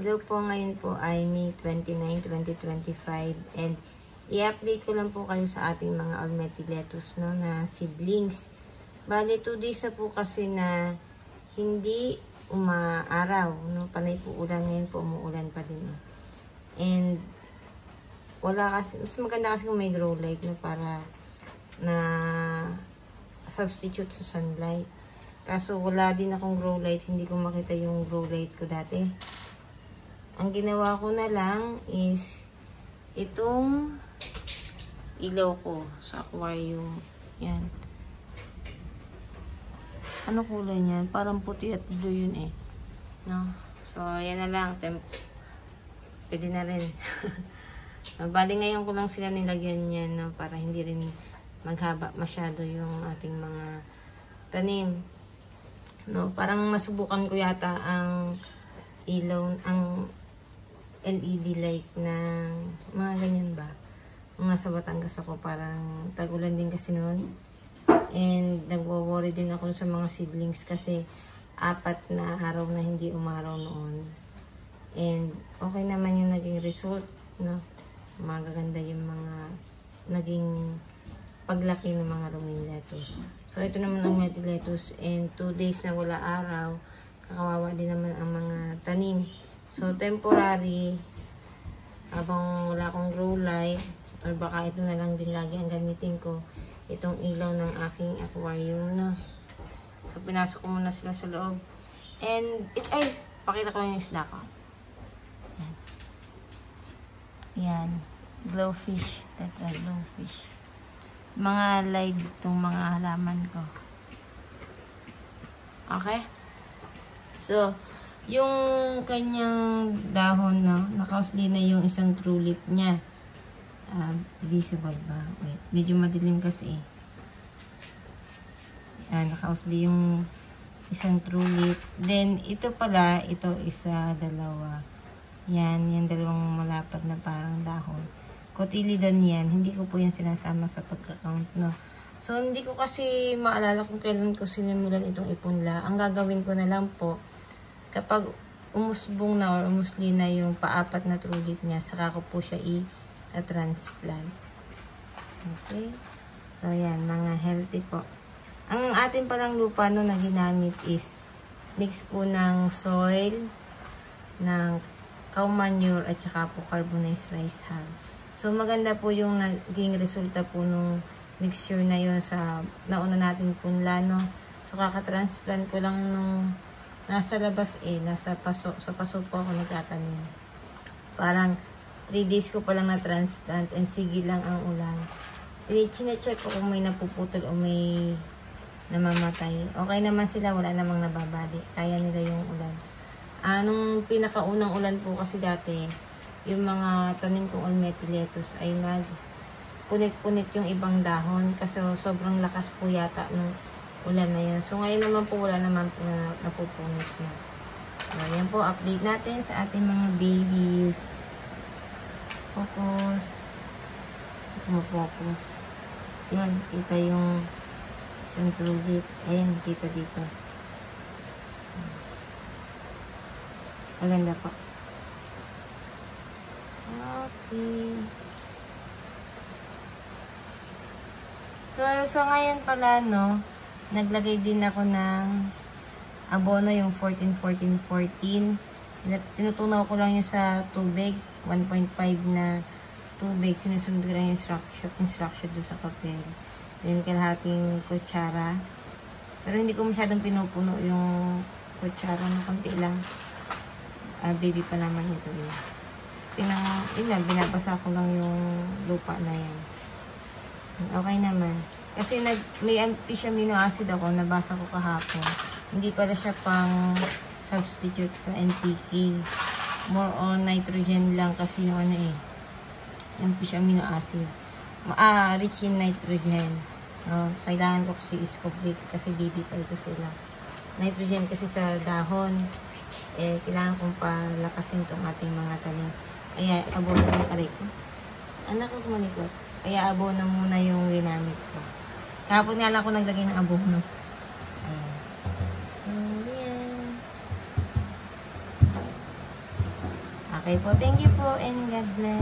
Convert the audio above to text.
Hello po, ngayon po ay May 29, 2025 and i-update ko lang po kayo sa ating mga almeti lettuce no, na seedlings. Bale, 2 days na po kasi na hindi umaaraw, no? Panay po ulan, ngayon po umuulan pa din. No? And wala kasi, mas maganda kasi kung may grow light no, para na substitute sa sunlight. Kaso wala din akong grow light, hindi ko makita yung grow light ko dati. Ang ginawa ko na lang is itong ilaw ko sa aquarium. Yan. Ano kulay niyan? Parang puti at blue yun eh. No? So, yan na lang. Pwede na rin. Bali ngayon ko lang sila nilagyan yan, no? Para hindi rin maghaba masyado yung ating mga tanim. No? Parang nasubukan ko yata ang ilaw, ang LED light na mga ganyan ba. Nung nasa Batangas ako, parang tag-ulan din kasi noon. And nagwo-worry din ako sa mga seedlings kasi 4 na araw na hindi umaraw noon. And okay naman yung naging result, no? Magaganda yung mga naging paglaki ng mga romaine lettuce. So ito naman ang romaine lettuce and 2 days na wala araw, kakawawa din naman ang mga tanim. So temporary, habang wala akong grow light, or baka ito na lang din lagi ang gamitin ko, itong ilaw ng aking aquarium na. So pinasok ko muna sila sa loob. And ay, pakita ko lang yung isda ko. Yan. Yan. Glowfish. Tetra glowfish. Mga live itong mga halaman ko. Okay? So, yung kanyang dahon, no, nakausli na yung isang true leaf niya. Visible ba? Wait, medyo madilim kasi eh. Yan, nakausli yung isang true leaf. Then, ito pala, ito isa, dalawa. Yan, yung dalawang malapad na parang dahon. Cotyledon yan. Hindi ko po yan sinasama sa pagka-count, no. So, hindi ko kasi maalala kung kailan ko sinimulan itong ipunla. Ang gagawin ko na lang po, kapag umusbong na or umusli na yung pa-4 na true leaf niya, saka ko po siya i-transplant. Okay? So, yan. Mga healthy po. Ang ating palang lupa no, na ginamit is mix po ng soil, ng cow manure, at saka po carbonized rice hull. So, maganda po yung naging resulta po nung mixture na yun sa nauna natin punla, no? So, kakatransplant ko lang nung nasa labas eh, sa paso po ako nagtatanim. Parang 3 days ko pa lang na-transplant and sige lang ang ulan. Chine-check ko kung may napuputol o may namamatay. Okay naman sila, wala namang nababali. Kaya nila yung ulan. Nung pinakaunang ulan po kasi dati, yung mga tanim kong almeti lettuce ay punit-punit yung ibang dahon kasi sobrang lakas po yata nung ulan na yan. So, ngayon naman po, wala naman po na napupunit na. So, yan po, update natin sa ating mga babies. Focus. Focus. Yan, kita yung isang true leaf. Ayan, kita dito. Maganda po. Okay. So ngayon pala, no, naglagay din ako ng abono, yung 14-14-14. Tinutunaw ko lang yung sa tubig, 1.5 na tubig. Sinusunod ko lang yung instruction doon sa papel. Then, kalahating kutsara. Pero hindi ko masyadong pinupuno yung kutsara, na konti lang. Baby pa naman ito eh. Binabasa ko lang yung lupa na yan. Okay naman. Kasi may fish amino acid ako, nabasa ko kahapon. Hindi pala siya pang substitute sa NPK. More on nitrogen lang kasi yung ano eh. Yung fish amino acid. Rich in nitrogen. Kailangan ko kasi is-complete kasi baby pa ito sila. Nitrogen kasi sa dahon. Kailangan kong palakasin itong ating mga tanim. Kaya abono ng aray ko. Anak ko kumalikot. Kaya abono muna yung ginamit ko. Kahapon nga lang ako naglagay ng abono. Ayan. So, yan. Okay po. Thank you po and God bless.